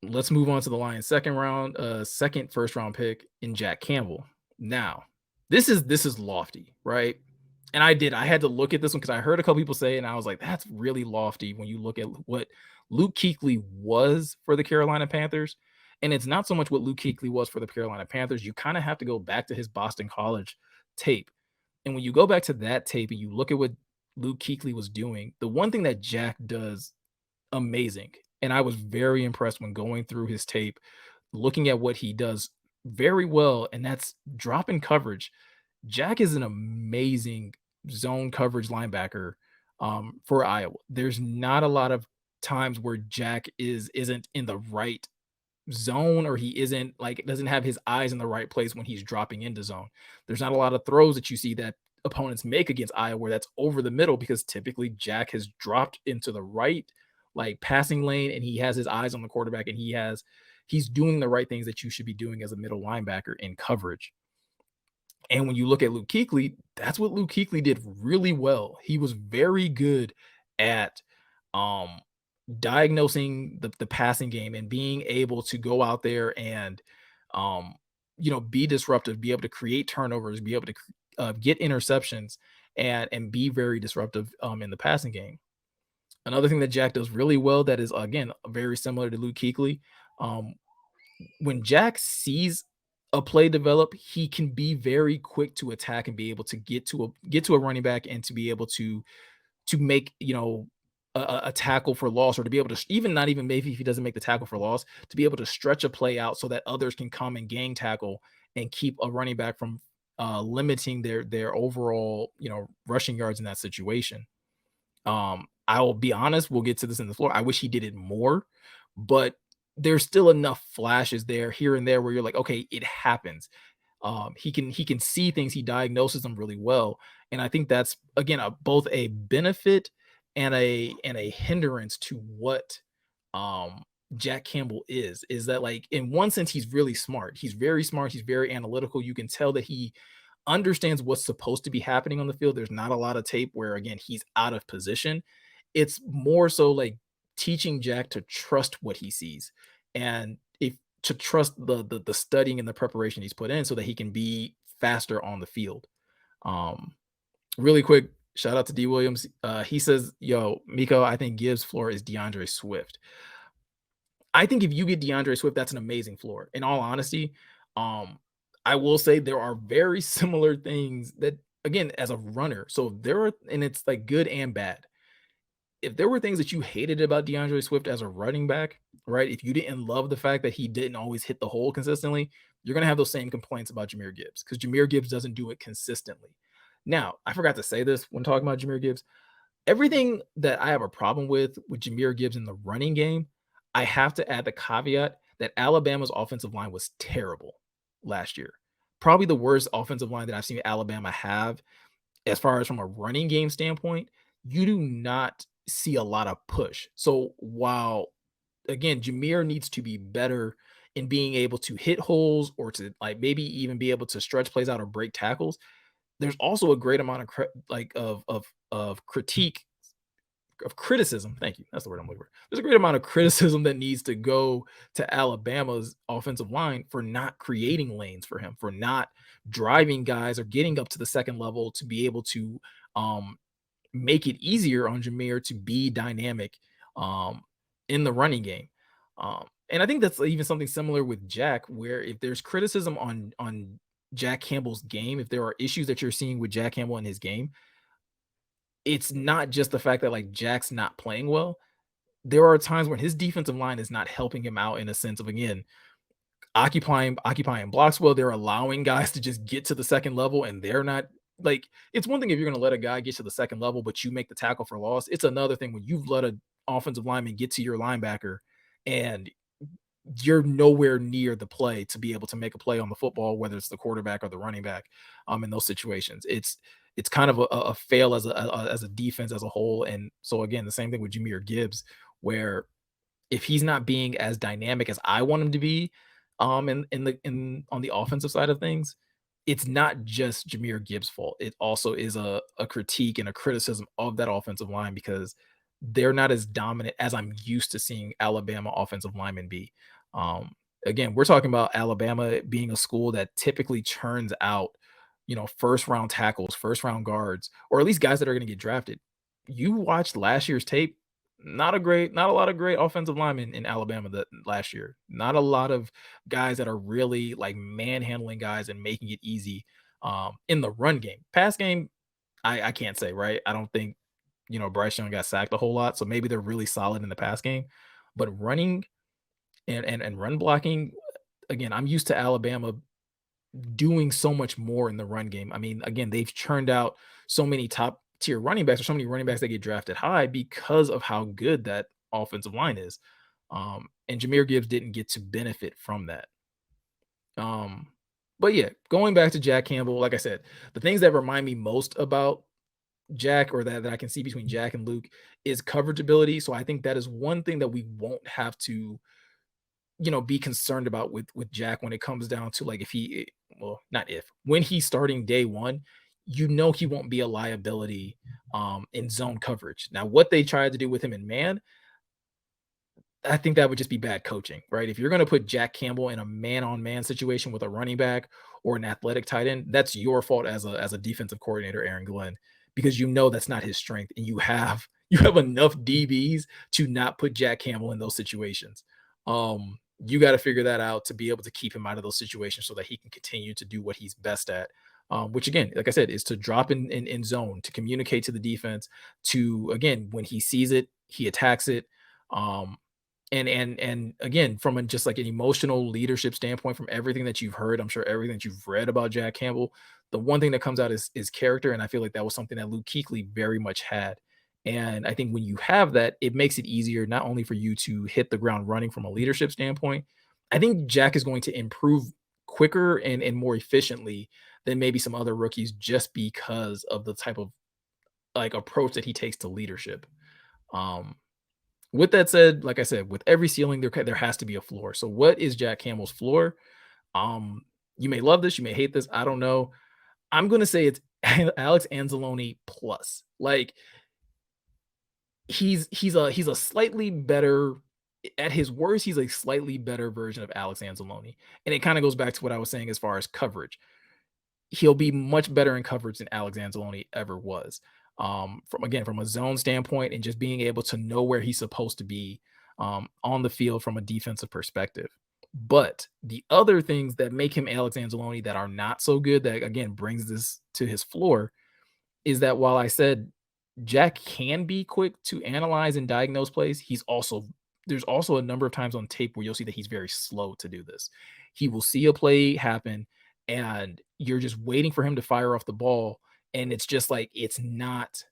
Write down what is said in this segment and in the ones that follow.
Let's move on to the Lions' second first round pick in Jack Campbell. Now, this is lofty, right? And I had to look at this one because I heard a couple people say, and I was like, that's really lofty when you look at what Luke Kuechly was for the Carolina Panthers. And it's not so much what Luke Kuechly was for the Carolina Panthers. You kind of have to go back to his Boston College tape. And when you go back to that tape and you look at what Luke Kuechly was doing, the one thing that Jack does amazing. And I was very impressed when going through his tape, looking at what he does very well, and that's dropping coverage. Jack is an amazing zone coverage linebacker for Iowa. There's not a lot of times where Jack isn't in the right zone, or he isn't like doesn't have his eyes in the right place when he's dropping into zone. There's not a lot of throws that you see that opponents make against Iowa where that's over the middle, because typically Jack has dropped into the right like passing lane and he has his eyes on the quarterback, and he's doing the right things that you should be doing as a middle linebacker in coverage. And when you look at Luke Kuechly, that's what Luke Kuechly did really well. He was very good at um diagnosing the passing game and being able to go out there and um be disruptive, be able to create turnovers, be able to get interceptions, and be very disruptive in the passing game. Another thing that Jack does really well that is again very similar to Luke Kuechly, um, when Jack sees a play develop, he can be very quick to attack and be able to get to a running back and to be able to make a tackle for loss, or to be able to even not even maybe if he doesn't make the tackle for loss, to be able to stretch a play out so that others can come and gang tackle and keep a running back from limiting their overall rushing yards in that situation. I will be honest, we'll get to this in the floor. I wish he did it more, but there's still enough flashes there here and there where you're like, okay, it happens. He can see things, he diagnoses them really well. And I think that's again both a benefit and a hindrance to what um Jack Campbell is that, like, in one sense he's really smart. He's very smart, he's very analytical. You can tell that he understands what's supposed to be happening on the field. There's not a lot of tape where again he's out of position. It's more so like teaching Jack to trust what he sees, and if to trust the studying and the preparation he's put in so that he can be faster on the field. Um, Really quick, shout out to D Williams. He says, "Yo, Meko, I think Gibbs' floor is DeAndre Swift." I think if you get DeAndre Swift, that's an amazing floor. In all honesty, um, I will say there are very similar things that again as a runner. So there are, and it's like good and bad. If there were things that you hated about DeAndre Swift as a running back, right? If you didn't love the fact that he didn't always hit the hole consistently, you're gonna have those same complaints about Jahmyr Gibbs because Jahmyr Gibbs doesn't do it consistently. Now, I forgot to say this when talking about Jahmyr Gibbs. Everything that I have a problem with Jahmyr Gibbs in the running game, I have to add the caveat that Alabama's offensive line was terrible last year. Probably the worst offensive line that I've seen Alabama have as far as from a running game standpoint. You do not see a lot of push. So while again, Jahmyr needs to be better in being able to hit holes or to like maybe even be able to stretch plays out or break tackles, there's also a great amount of of critique of criticism. Thank you. That's the word I'm looking for. There's a great amount of criticism that needs to go to Alabama's offensive line for not creating lanes for him, for not driving guys or getting up to the second level to be able to um, make it easier on Jahmyr to be dynamic um, in the running game. And I think that's even something similar with Jack, where if there's criticism on Jack Campbell's game, if there are issues that you're seeing with Jack Campbell in his game, it's not just the fact that like Jack's not playing well. There are times when his defensive line is not helping him out in a sense of again occupying blocks well. They're allowing guys to just get to the second level, and they're not like it's one thing if you're going to let a guy get to the second level, but you make the tackle for loss. It's another thing when you've let an offensive lineman get to your linebacker and you're nowhere near the play to be able to make a play on the football, whether it's the quarterback or the running back. In those situations, it's kind of a fail as a defense as a whole. And so again, the same thing with Jahmyr Gibbs, where if he's not being as dynamic as I want him to be, in on the offensive side of things, it's not just Jahmyr Gibbs' fault. It also is a critique and a criticism of that offensive line because they're not as dominant as I'm used to seeing Alabama offensive linemen be. Um, Again, we're talking about Alabama being a school that typically churns out, first round tackles, first round guards, or at least guys that are going to get drafted. You watched last year's tape, not a lot of great offensive linemen in Alabama that last year. Not a lot of guys that are really like manhandling guys and making it easy in the run game. Pass game, I can't say, right? I don't think Bryce Young got sacked a whole lot, so maybe they're really solid in the pass game. But running and run blocking, again, I'm used to Alabama doing so much more in the run game. I mean, again, they've churned out so many top tier running backs or so many running backs that get drafted high because of how good that offensive line is. And Jahmyr Gibbs didn't get to benefit from that. Um, but yeah, going back to Jack Campbell, like I said, the things that remind me most about Jack, or that I can see between Jack and Luke, is coverage ability. So I think that is one thing that we won't have to, be concerned about with Jack when it comes down to like if he, well, not if, when he's starting day one, he won't be a liability in zone coverage. Now, what they tried to do with him in man, I think that would just be bad coaching, right? If you're going to put Jack Campbell in a man-on-man situation with a running back or an athletic tight end, that's your fault as a defensive coordinator, Aaron Glenn, because that's not his strength, and you have enough DBs to not put Jack Campbell in those situations. You got to figure that out to be able to keep him out of those situations so that he can continue to do what he's best at. Which again, like I said, is to drop in zone, to communicate to the defense, to again when he sees it, he attacks it. Um, and again, from just like an emotional leadership standpoint, from everything that you've heard, I'm sure everything that you've read about Jack Campbell, the one thing that comes out is character, and I feel like that was something that Luke Kuechly very much had. And I think when you have that, it makes it easier not only for you to hit the ground running from a leadership standpoint. I think Jack is going to improve quicker and more efficiently than maybe some other rookies, just because of the type of like approach that he takes to leadership. Um, with that said, like I said, with every ceiling there has to be a floor. So what is Jack Campbell's floor? Um, you may love this, you may hate this. I don't know. I'm gonna say it's Alex Anzalone plus. Like he's a slightly better at his worst. He's a slightly better version of Alex Anzalone, and it kind of goes back to what I was saying as far as coverage. He'll be much better in coverage than Alex Anzalone ever was. From a zone standpoint and just being able to know where he's supposed to be on the field from a defensive perspective. But the other things that make him Alex Anzalone that are not so good, that again brings this to his floor, is that while I said Jack can be quick to analyze and diagnose plays, there's also a number of times on tape where you'll see that he's very slow to do this. He will see a play happen and you're just waiting for him to fire off the ball, and it's just like it's not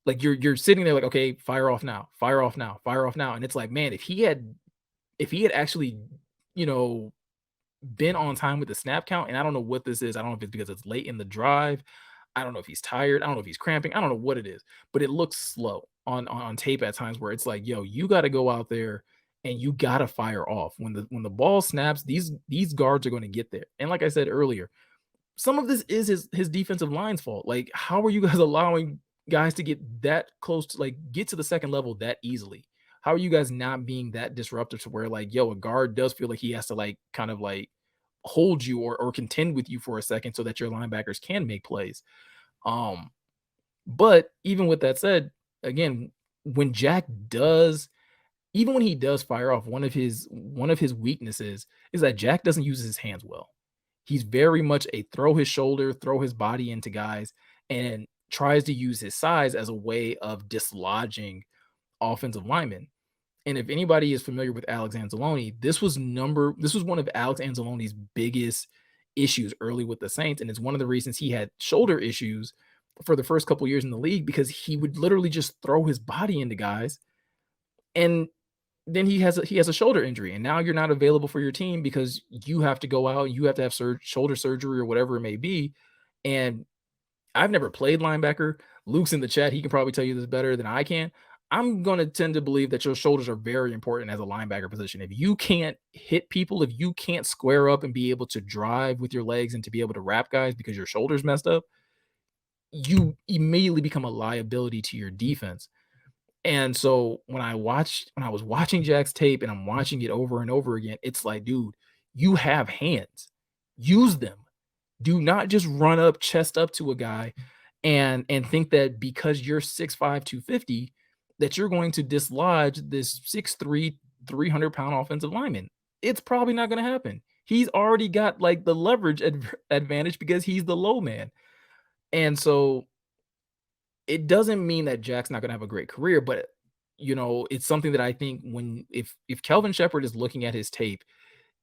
like you're sitting there like, okay, fire off now, fire off now, fire off now. And it's like, man, if he had actually, you know, been on time with the snap count, and I don't know what this is. I don't know if it's because it's late in the drive. I don't know if he's tired. I don't know if he's cramping. I don't know what it is, but it looks slow on tape at times where it's like, yo, you got to go out there and you got to fire off when the ball snaps. These guards are going to get there. And like I said earlier, some of this is his defensive line's fault. Like, how are you guys allowing guys to get that close to like get to the second level that easily? How are you guys not being that disruptive to where like, yo, a guard does feel like he has to like kind of like hold you or contend with you for a second so that your linebackers can make plays. Um, but even with that said, again, when Jack does, even when he does fire off, one of his weaknesses is that Jack doesn't use his hands well. He's very much a throw his shoulder, throw his body into guys, and tries to use his size as a way of dislodging offensive linemen. And if anybody is familiar with Alex Anzalone, this was one of Alex Anzalone's biggest issues early with the Saints, and it's one of the reasons he had shoulder issues for the first couple years in the league, because he would literally just throw his body into guys, and then he has a shoulder injury, and now you're not available for your team because you have to go out, you have to have shoulder surgery or whatever it may be. And I've never played linebacker. Luke's in the chat. He can probably tell you this better than I can. I'm going to tend to believe that your shoulders are very important as a linebacker position. If you can't hit people, if you can't square up and be able to drive with your legs and to be able to wrap guys because your shoulders messed up, you immediately become a liability to your defense. And so when I was watching Jack's tape and I'm watching it over and over again, it's like, dude, you have hands. Use them. Do not just run up chest up to a guy and think that because you're 6'5", 250, that you're going to dislodge this 6'3", 300-pound offensive lineman. It's probably not going to happen. He's already got like the leverage advantage because he's the low man. And so it doesn't mean that Jack's not going to have a great career, but it's something that I think when if Kelvin Shepherd is looking at his tape,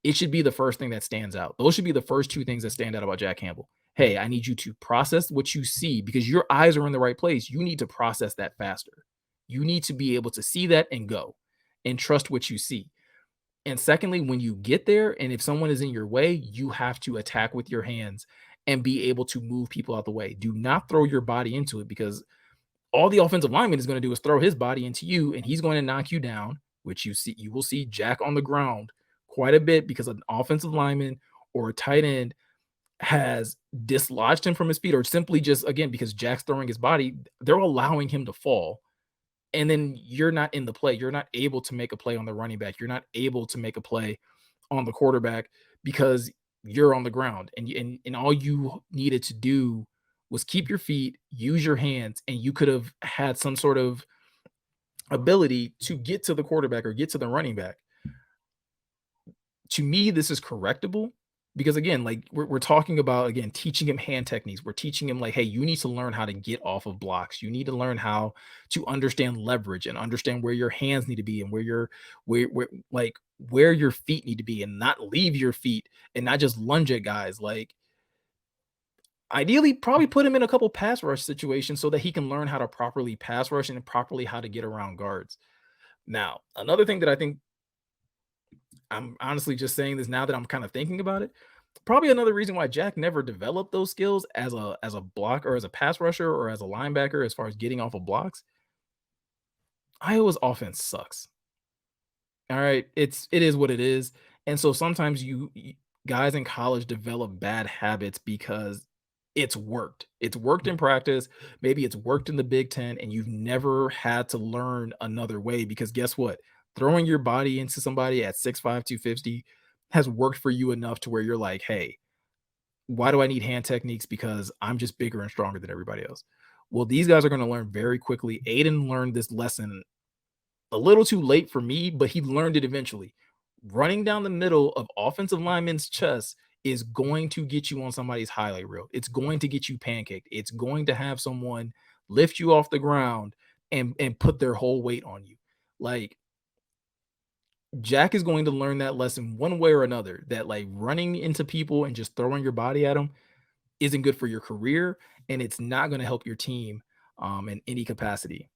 it should be the first thing that stands out. Those should be the first two things that stand out about Jack Campbell. Hey, I need you to process what you see because your eyes are in the right place. You need to process that faster. You need to be able to see that and go and trust what you see. And secondly, when you get there and if someone is in your way, you have to attack with your hands and be able to move people out the way. Do not throw your body into it because all the offensive lineman is going to do is throw his body into you and he's going to knock you down, which you will see Jack on the ground quite a bit because an offensive lineman or a tight end has dislodged him from his feet or simply just again because Jack's throwing his body, they're allowing him to fall. And then you're not in the play. You're not able to make a play on the running back. You're not able to make a play on the quarterback because you're on the ground and all you needed to do was keep your feet, use your hands, and you could have had some sort of ability to get to the quarterback or get to the running back. To me, this is correctable because again, like we're talking about again teaching him hand techniques. We're teaching him like, hey, you need to learn how to get off of blocks. You need to learn how to understand leverage and understand where your hands need to be and where your feet need to be and not leave your feet and not just lunge at guys. Like ideally, probably put him in a couple pass rush situations so that he can learn how to properly pass rush and properly how to get around guards. Now, another thing that I think I'm honestly just saying this now that I'm kind of thinking about it. Probably another reason why Jack never developed those skills as a block or as a pass rusher or as a linebacker as far as getting off of blocks. Iowa's offense sucks. All right, it is what it is. And so sometimes guys in college develop bad habits because it's worked. It's worked in practice. Maybe it's worked in the Big Ten, and you've never had to learn another way because guess what? Throwing your body into somebody at 6'5", 250 has worked for you enough to where you're like, hey, why do I need hand techniques? Because I'm just bigger and stronger than everybody else. Well, these guys are going to learn very quickly. Aiden learned this lesson a little too late for me, but he learned it eventually. Running down the middle of offensive linemen's chest is going to get you on somebody's highlight reel. It's going to get you pancaked. It's going to have someone lift you off the ground and put their whole weight on you. Like Jack is going to learn that lesson one way or another that like running into people and just throwing your body at them isn't good for your career and it's not going to help your team in any capacity.